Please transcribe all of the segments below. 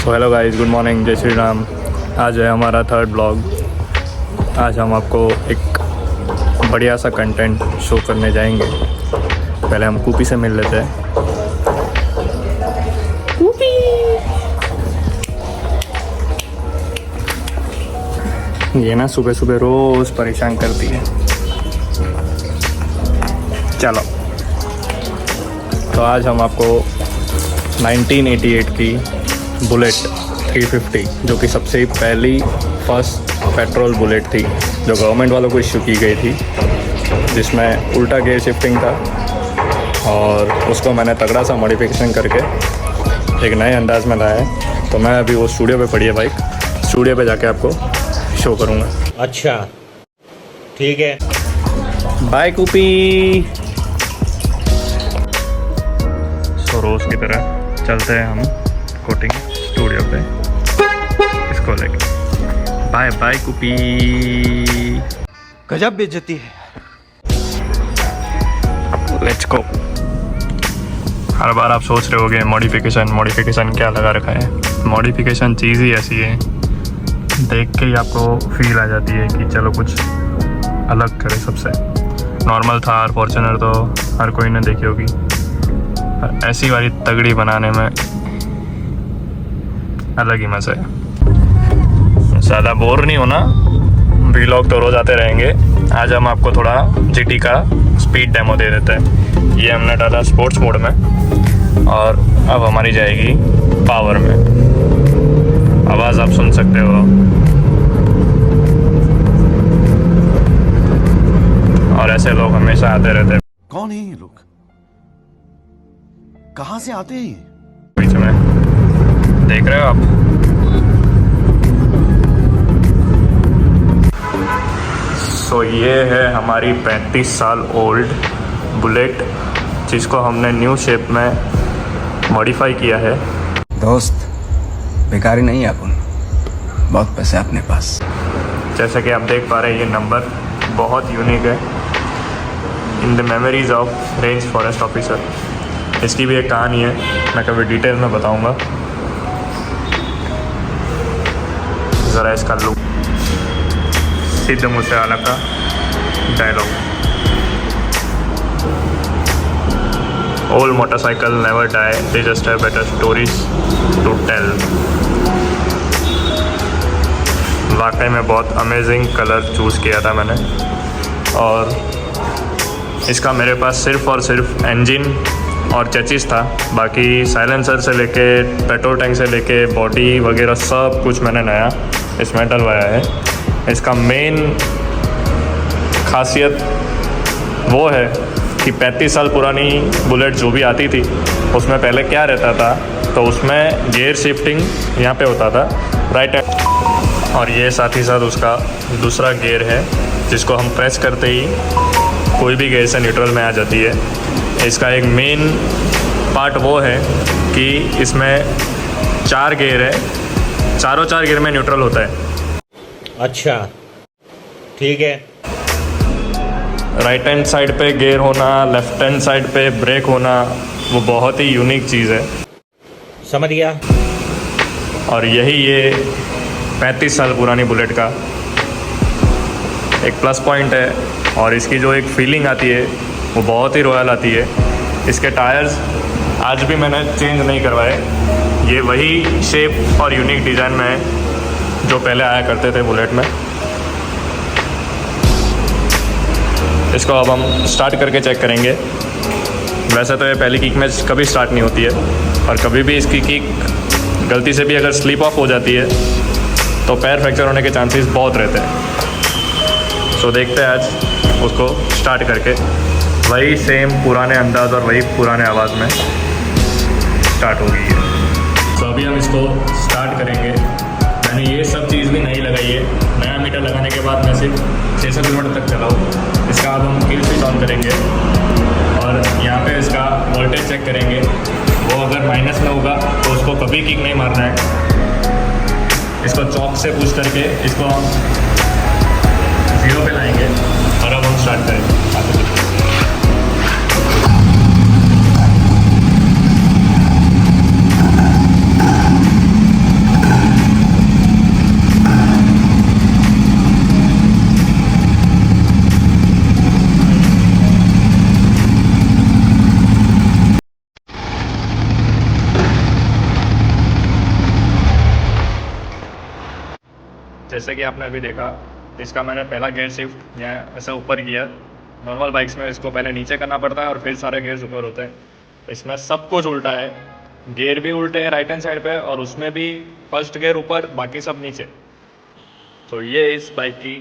So hello guys, good morning, जय श्री राम। आज है हमारा थर्ड ब्लॉग। आज हम आपको एक बढ़िया सा कंटेंट शो करने जाएंगे। पहले हम कूपी से मिल लेते हैं। कूपी ये ना सुबह सुबह रोज़ परेशान करती है। चलो, तो आज हम आपको 1988 की बुलेट 350, जो कि सबसे पहली फर्स्ट पेट्रोल बुलेट थी जो गवर्नमेंट वालों को इशू की गई थी, जिसमें उल्टा गियर शिफ्टिंग था, और उसको मैंने तगड़ा सा मॉडिफिकेशन करके एक नए अंदाज में लाया है। तो मैं अभी वो स्टूडियो पे पड़ी है बाइक, स्टूडियो पे जाके आपको शो करूँगा। अच्छा, ठीक है। बाय कूपी। तो रोज़ की तरह चलते हैं हम कोटिंग स्टूडियो पे, इसको लेके। बाय बाय कूपी। गजब बेइज्जती है। Let's go. हर बार आप सोच रहे होगे मॉडिफिकेशन क्या लगा रखा है। मॉडिफिकेशन चीज़ ही ऐसी है, देख के ही आपको फील आ जाती है कि चलो कुछ अलग करे सबसे। नॉर्मल थार फॉर्च्यूनर तो हर कोई ने देखी होगी, और ऐसी वाली तगड़ी बनाने में अलग ही मज़ा है। ज़्यादा बोर नहीं होना, व्लॉग तो रोज़ आते रहेंगे। आज हम आपको थोड़ा जीटी का स्पीड डेमो दे देते हैं। ये हमने डाला स्पोर्ट्स मोड में, और अब हमारी जाएगी पावर में। आवाज़ आप सुन सकते हो, और ऐसे लोग हमेशा आते रहते हैं। कौन है ये लोग? कहां से आते हैं ये? बीच में देख रहे हो आप। सो ये है हमारी 35 साल ओल्ड बुलेट, जिसको हमने न्यू शेप में मॉडिफाई किया है। दोस्त बेकारी नहीं है अपन, बहुत पैसे अपने पास। जैसे कि आप देख पा रहे हैं, ये नंबर बहुत यूनिक है। In the memories of range forest officer. इसकी भी एक कहानी है, मैं कभी डिटेल में बताऊंगा। ज़रा इसका लुक, सिद्ध मूसेवाला का dialogue, old motorcycle never die, they just have better stories to tell. वाकई में बहुत अमेजिंग कलर चूज़ किया था मैंने, और इसका मेरे पास सिर्फ़ और सिर्फ इंजन और चेचिस था। बाकी साइलेंसर से लेके पेट्रोल टैंक से लेके बॉडी वगैरह सब कुछ मैंने नया इसमें डलवाया है। इसका मेन खासियत वो है कि 35 साल पुरानी बुलेट जो भी आती थी, उसमें पहले क्या रहता था, तो उसमें गियर शिफ्टिंग यहाँ पे होता था, राइट हैंड, और ये साथ ही साथ उसका दूसरा गियर है, जिसको हम प्रेस करते ही कोई भी गियर से न्यूट्रल में आ जाती है। इसका एक मेन पार्ट वो है कि इसमें 4 गियर है, चारों 4 गियर में न्यूट्रल होता है। अच्छा, ठीक है। राइट हैंड साइड पे गियर होना, लेफ्ट हैंड साइड पे ब्रेक होना, वो बहुत ही यूनिक चीज़ है। समझ गया। और यही ये 35 साल पुरानी बुलेट का एक प्लस पॉइंट है, और इसकी जो एक फीलिंग आती है वो बहुत ही रॉयल आती है। इसके टायर्स आज भी मैंने चेंज नहीं करवाए, ये वही शेप और यूनिक डिज़ाइन में है जो पहले आया करते थे बुलेट में। इसको अब हम स्टार्ट करके चेक करेंगे। वैसे तो ये पहली किक में कभी स्टार्ट नहीं होती है, और कभी भी इसकी किक गलती से भी अगर स्लिप ऑफ हो जाती है तो पैर फ्रैक्चर होने के चांसेस बहुत रहते हैं। सो देखते हैं आज उसको स्टार्ट करके, वही सेम पुराने अंदाज़ और वही पुराने आवाज़ में स्टार्ट हो गई है। तो अभी हम इसको स्टार्ट करेंगे। मैंने ये सब चीज़ भी नहीं लगाई है। नया मीटर लगाने के बाद मैं सिर्फ 600 किलोमीटर तक चला हूँ। इसका अब हम किल स्विच ऑन करेंगे, और यहाँ पे इसका वोल्टेज चेक करेंगे। वो अगर माइनस में होगा तो उसको कभी किक नहीं मारना है। इसको चॉक से पुश करके इसको हम 0 पे लाएंगे, और अब हम स्टार्ट करेंगे। जैसे कि आपने अभी देखा, इसका मैंने पहला गियर शिफ्ट या ऐसे ऊपर किया। नॉर्मल बाइक्स में इसको पहले नीचे करना पड़ता है और फिर सारे गियर्स ऊपर होते हैं। इसमें सब कुछ उल्टा है, गियर भी उल्टे हैं राइट हैंड साइड पे, और उसमें भी फर्स्ट गियर ऊपर, बाकी सब नीचे। तो ये इस बाइक की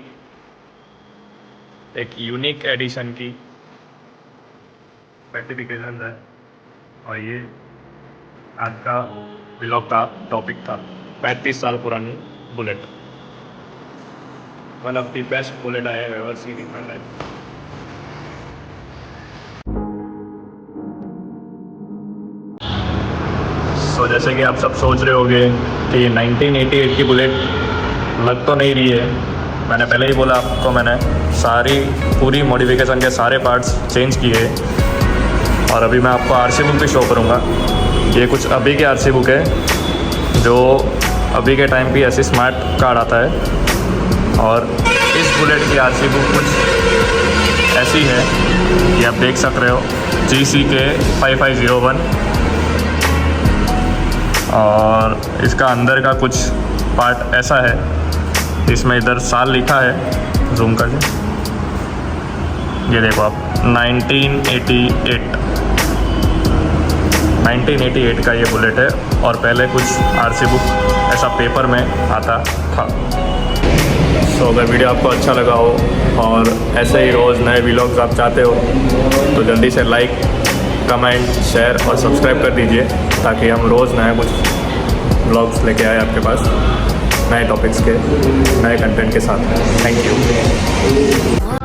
एक यूनिक एडिशन की स्पेसिफिकेशन है, और ये आज का ब्लॉग का टॉपिक था। 35 साल पुरानी bullet, one of the best bullet I have ever seen in my life. तो जैसे कि आप सब सोच रहे होंगे कि 1988 की बुलेट लग तो नहीं रही है। मैंने पहले ही बोला आपको, मैंने सारी पूरी मॉडिफिकेशन के सारे पार्ट्स चेंज किए, और अभी मैं आपको आरसी बुक भी शो करूँगा। ये कुछ अभी के आरसी बुक है, जो अभी के टाइम की ऐसी स्मार्ट कार्ड आता है, और इस बुलेट की आरसी बुक कुछ ऐसी है, ये आप देख सक रहे हो, GCK 5501, और इसका अंदर का कुछ पार्ट ऐसा है, इसमें इधर साल लिखा है, जूम करके ये देखो आप, 1988 का ये बुलेट है, और पहले कुछ आरसी बुक ऐसा पेपर में आता था। सो अगर वीडियो आपको अच्छा लगा हो और ऐसे ही रोज़ नए व्लॉग्स आप चाहते हो, तो जल्दी से लाइक, कमेंट, शेयर और सब्सक्राइब कर दीजिए, ताकि हम रोज़ नया कुछ व्लॉग्स लेके आए आपके पास, नए टॉपिक्स के, नए कंटेंट के साथ। Thank you.